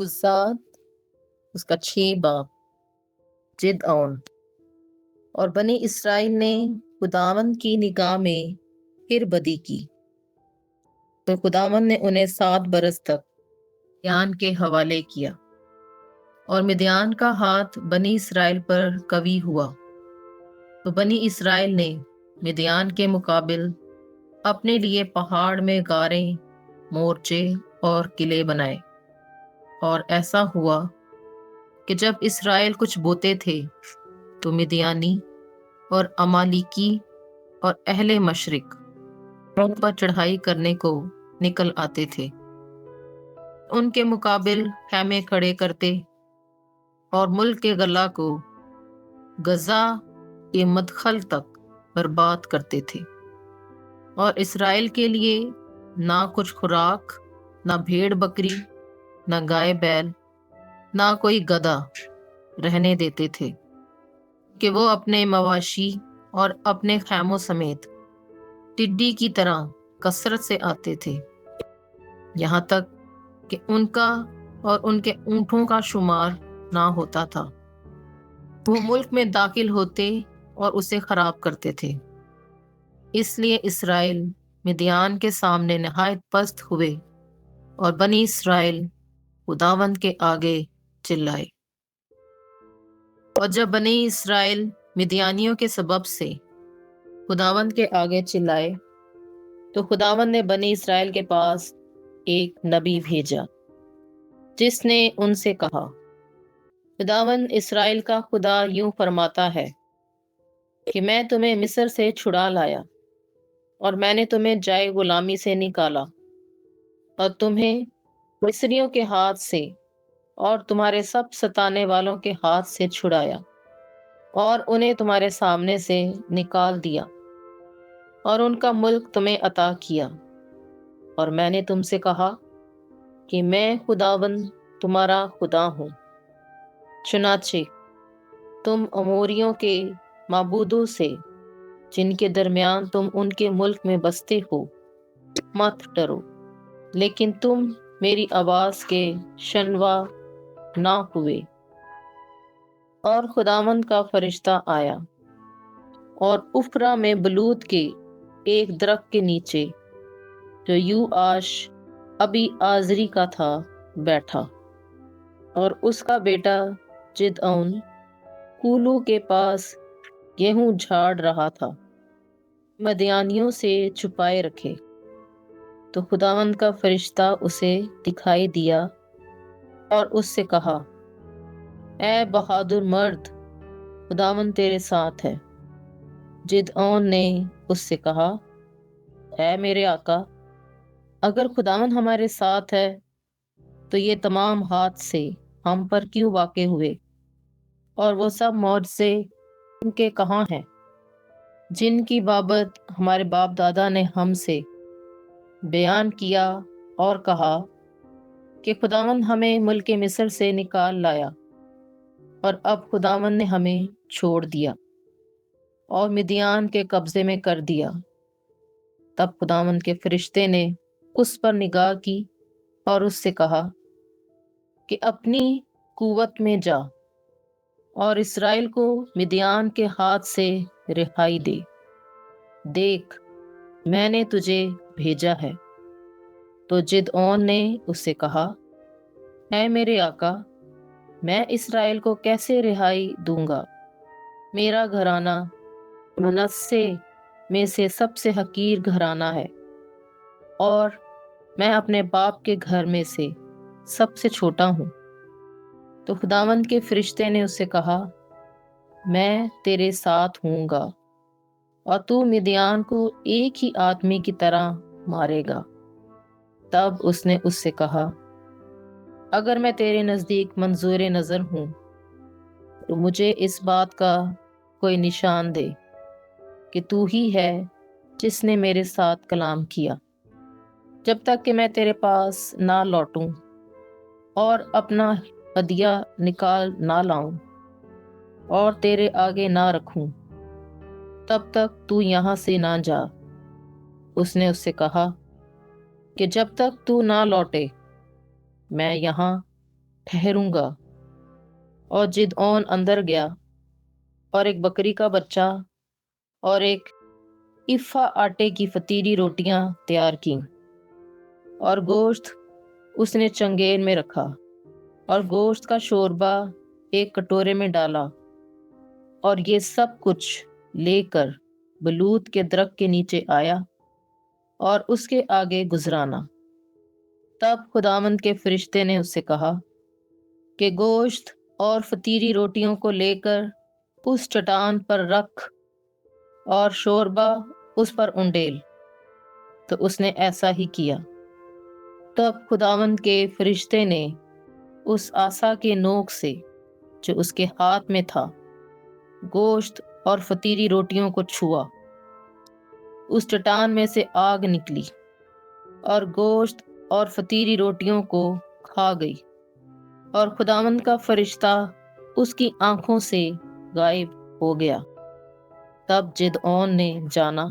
قزات، اس کا 6 باپ، جدعون۔ اور بنی اسرائیل نے خداوند کی نگاہ میں پھر بدی کی، تو خداوند نے انہیں 7 برس تک مدیان کے حوالے کیا، اور مدیان کا ہاتھ بنی اسرائیل پر قوی ہوا۔ تو بنی اسرائیل نے مدیان کے مقابل اپنے لیے پہاڑ میں غاریں، مورچے اور قلعے بنائے۔ اور ایسا ہوا کہ جب اسرائیل کچھ بوتے تھے تو مدیانی اور امالیکی اور اہل مشرق ان پر چڑھائی کرنے کو نکل آتے تھے، ان کے مقابل خیمے کھڑے کرتے اور ملک کے غلہ کو غزہ کے مدخل تک برباد کرتے تھے۔ اور اسرائیل کے لیے نہ کچھ خوراک، نہ بھیڑ بکری، نہ گائے بیل، نہ کوئی گدھا رہنے دیتے تھے، کہ وہ اپنے مواشی اور اپنے خیموں سمیت ٹڈی کی طرح کثرت سے آتے تھے، یہاں تک کہ ان کا اور ان کے اونٹوں کا شمار نہ ہوتا تھا۔ وہ ملک میں داخل ہوتے اور اسے خراب کرتے تھے۔ اس لیے اسرائیل مدیان کے سامنے نہایت پست ہوئے، اور بنی اسرائیل خداوند کے آگے چلائے۔ اور جب بنی اسرائیل مدیانیوں کے سبب سے خداوند کے آگے چلائے، تو خداوند نے بنی اسرائیل کے پاس ایک نبی بھیجا، جس نے ان سے کہا، خداوند اسرائیل کا خدا یوں فرماتا ہے کہ میں تمہیں مصر سے چھڑا لایا، اور میں نے تمہیں جائے غلامی سے نکالا، اور تمہیں مصریوں کے ہاتھ سے اور تمہارے سب ستانے والوں کے ہاتھ سے چھڑایا، اور انہیں تمہارے سامنے سے نکال دیا، اور ان کا ملک تمہیں عطا کیا۔ اور میں نے تم سے کہا کہ میں خداوند تمہارا خدا ہوں۔ چنانچہ تم اموریوں کے معبودوں سے، جن کے درمیان تم ان کے ملک میں بستے ہو، مت ڈرو، لیکن تم میری آواز کے شنوا نہ ہوئے۔ اور خداوند کا فرشتہ آیا اور افرا میں بلوت کے ایک درخت کے نیچے، جو یوآش ابی آزری کا تھا، بیٹھا، اور اس کا بیٹا جدعون کولو کے پاس گیہوں جھاڑ رہا تھا، مدیانیوں سے چھپائے رکھے۔ تو خداوند کا فرشتہ اسے دکھائی دیا اور اس سے کہا، اے بہادر مرد، خداوند تیرے ساتھ ہے۔ جدعون نے اس سے کہا، اے میرے آقا، اگر خداوند ہمارے ساتھ ہے تو یہ تمام حادثے ہم پر کیوں واقع ہوئے، اور وہ سب معجزے ان کے کہاں ہیں، جن کی بابت ہمارے باپ دادا نے ہم سے بیان کیا اور کہا کہ خداوند ہمیں ملک مصر سے نکال لایا، اور اب خداوند نے ہمیں چھوڑ دیا اور مدیان کے قبضے میں کر دیا۔ تب خداوند کے فرشتے نے اس پر نگاہ کی اور اس سے کہا کہ اپنی قوت میں جا اور اسرائیل کو مدیان کے ہاتھ سے رہائی دے۔ دیکھ، میں نے تجھے بھیجا ہے۔ تو جدعون نے اس سے کہا، اے میرے آقا، میں اسرائیل کو کیسے رہائی دوں گا؟ میرا گھرانہ منسے میں سے سب سے حقیر گھرانہ ہے، اور میں اپنے باپ کے گھر میں سے سب سے چھوٹا ہوں۔ تو خداوند کے فرشتے نے اس سے کہا، میں تیرے ساتھ ہوں گا، اور تو مدیان کو ایک ہی آدمی کی طرح مارے گا۔ تب اس نے اس سے کہا، اگر میں تیرے نزدیک منظور نظر ہوں تو مجھے اس بات کا کوئی نشان دے کہ تو ہی ہے جس نے میرے ساتھ کلام کیا، جب تک کہ میں تیرے پاس نہ لوٹوں اور اپنا ہدیہ نکال نہ لاؤں اور تیرے آگے نہ رکھوں، تب تک تو یہاں سے نہ جا۔ اس نے اس سے کہا کہ جب تک تو نہ لوٹے میں یہاں ٹھہروں گا۔ اور جدعون اندر گیا اور ایک بکری کا بچہ اور ایک افا آٹے کی فطیری روٹیاں تیار کیں، اور گوشت اس نے چنگیر میں رکھا، اور گوشت کا شوربہ ایک کٹورے میں ڈالا، اور یہ سب کچھ لے کر بلوت کے درخت کے نیچے آیا اور اس کے آگے گزرانا۔ تب خداوند کے فرشتے نے اس سے کہا کہ گوشت اور فطیری روٹیوں کو لے کر اس چٹان پر رکھ اور شوربہ اس پر انڈیل۔ تو اس نے ایسا ہی کیا۔ تب خداوند کے فرشتے نے اس عصا کے نوک سے جو اس کے ہاتھ میں تھا گوشت اور فطیری روٹیوں کو چھوا، اس چٹان میں سے آگ نکلی اور گوشت اور فطیری روٹیوں کو کھا گئی، اور خداوند کا فرشتہ اس کی آنکھوں سے غائب ہو گیا۔ تب جدعون نے جانا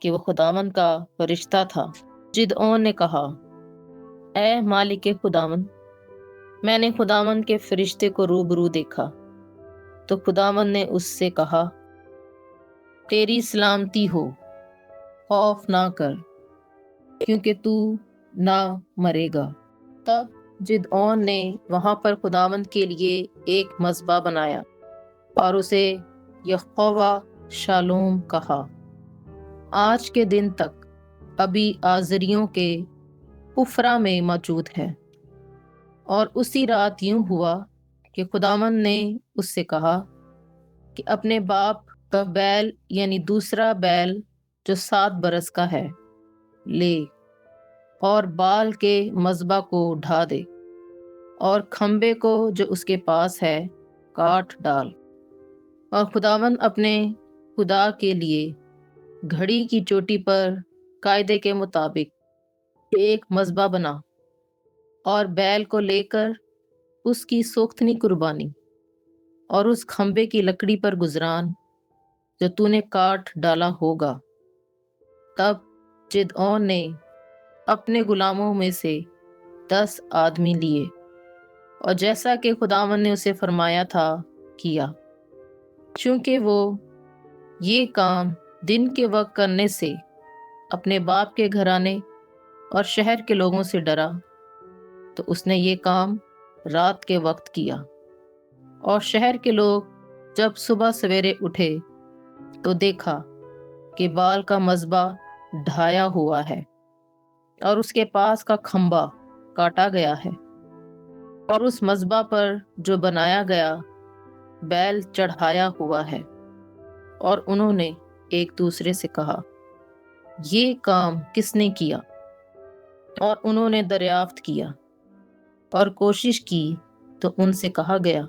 کہ وہ خداوند کا فرشتہ تھا۔ جدعون نے کہا، اے مالک خداوند، میں نے خداوند کے فرشتے کو روبرو دیکھا۔ تو خداوند نے اس سے کہا، تیری سلامتی ہو، خوف نہ کر، کیونکہ تو نہ مرے گا۔ تب جدعون نے وہاں پر خداوند کے لیے ایک مذبح بنایا اور اسے یہوہ شالوم کہا۔ آج کے دن تک ابھی آزریوں کے حفرہ میں موجود ہے۔ اور اسی رات یوں ہوا کہ خداوند نے اس سے کہا کہ اپنے باپ کا بیل یعنی دوسرا بیل جو 7 برس کا ہے لے اور بال کے مذبح کو ڈھا دے، اور کھمبے کو جو اس کے پاس ہے کاٹ ڈال، اور خداوند اپنے خدا کے لیے گھڑی کی چوٹی پر قاعدے کے مطابق ایک مذبح بنا، اور بیل کو لے کر اس کی سوختنی قربانی اور اس کھمبے کی لکڑی پر گزران جو تو نے کاٹ ڈالا ہوگا۔ تب جدعون نے اپنے غلاموں میں سے 10 آدمی لیے، اور جیسا کہ خداوند نے اسے فرمایا تھا کیا، چونکہ وہ یہ کام دن کے وقت کرنے سے اپنے باپ کے گھرانے اور شہر کے لوگوں سے ڈرا، تو اس نے یہ کام رات کے وقت کیا۔ اور شہر کے لوگ جب صبح سویرے اٹھے تو دیکھا کہ بال کا مذبح ڈھایا ہوا ہے اور اس کے پاس کا کھمبا کاٹا گیا ہے، اور اس مذبح پر جو بنایا گیا بیل چڑھایا ہوا ہے۔ اور انہوں نے ایک دوسرے سے کہا، یہ کام کس نے کیا؟ اور انہوں نے دریافت کیا اور کوشش کی، تو ان سے کہا گیا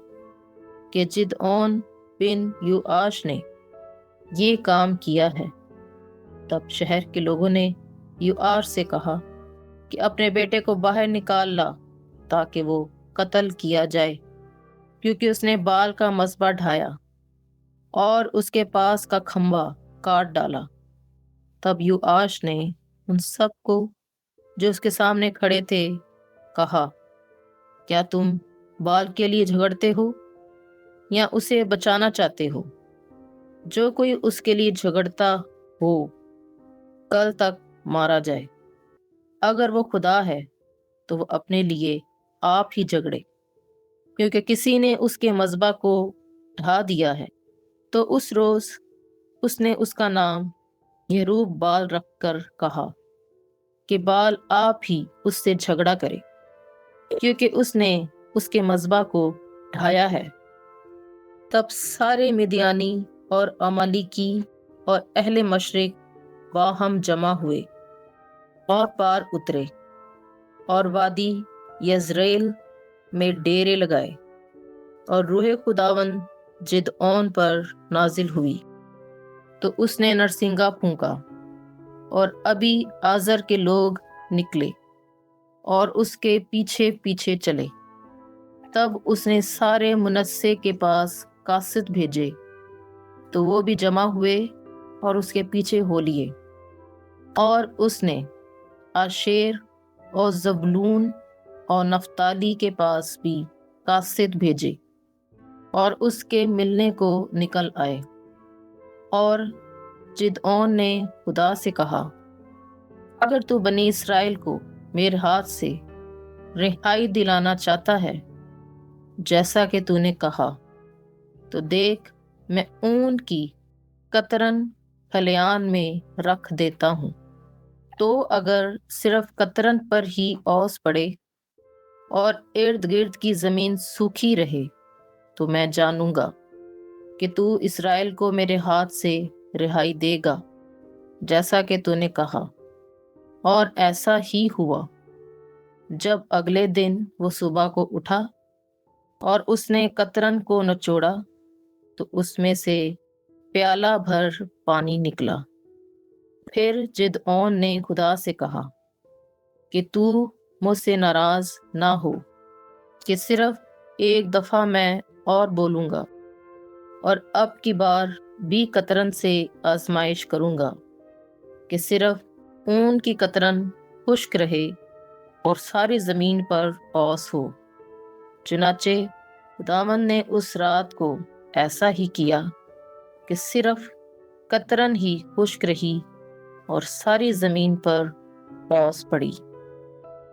کہ جدعون بن یوآش نے یہ کام کیا ہے۔ تب شہر کے لوگوں نے یوآش سے کہا کہ اپنے بیٹے کو باہر نکال لا تاکہ وہ قتل کیا جائے، کیونکہ اس نے بال کا مذبح ڈھایا اور اس کے پاس کا کھمبا کاٹ ڈالا۔ تب یوآش نے ان سب کو جو اس کے سامنے کھڑے تھے کہا، کیا تم بال کے لیے جھگڑتے ہو یا اسے بچانا چاہتے ہو؟ جو کوئی اس کے لیے جھگڑتا ہو کل تک مارا جائے۔ اگر وہ خدا ہے تو وہ اپنے لیے آپ ہی جھگڑے، کیونکہ کسی نے اس کے مذبح کو ڈھا دیا ہے۔ تو اس روز اس نے اس کا نام یروب بال رکھ کر کہا کہ بال آپ ہی اس سے جھگڑا کرے، کیونکہ اس نے اس کے مذبح کو ڈھایا ہے۔ تب سارے مدیانی اور عمالیکی اور اہل مشرق باہم جمع ہوئے اور پار اترے اور وادی یزریل میں ڈیرے لگائے، اور روح خداوند جدعون پر نازل ہوئی، تو اس نے نرسنگا پھونکا، اور ابھی آزر کے لوگ نکلے اور اس کے پیچھے پیچھے چلے۔ تب اس نے سارے منسے کے پاس قاصد بھیجے، تو وہ بھی جمع ہوئے اور اس کے پیچھے ہو لیے۔ اور اس نے آشیر اور زبلون اور نفتالی کے پاس بھی قاصد بھیجے اور اس کے ملنے کو نکل آئے۔ اور جدعون نے خدا سے کہا، اگر تو بنی اسرائیل کو میرے ہاتھ سے رہائی دلانا چاہتا ہے جیسا کہ تو نے کہا، تو دیکھ میں اون کی قطرن کھلیان میں رکھ دیتا ہوں۔ تو اگر صرف قطرن پر ہی اوس پڑے اور ارد گرد کی زمین سوکھی رہے تو میں جانوں گا کہ تو اسرائیل کو میرے ہاتھ سے رہائی دے گا جیسا کہ تو نے کہا۔ اور ایسا ہی ہوا۔ جب اگلے دن وہ صبح کو اٹھا اور اس نے قطرن کو نچوڑا تو اس میں سے پیالہ بھر پانی نکلا۔ پھر جدعون نے خدا سے کہا کہ تو مجھ سے ناراض نہ ہو کہ صرف ایک دفعہ میں اور بولوں گا، اور اب کی بار بھی قطرن سے آزمائش کروں گا کہ صرف اون کی قطرن خشک رہے اور ساری زمین پر اوس ہو۔ چنانچہ خداوند نے اس رات کو ایسا ہی کیا کہ صرف قطرن ہی خشک رہی اور ساری زمین پر اوس پڑی۔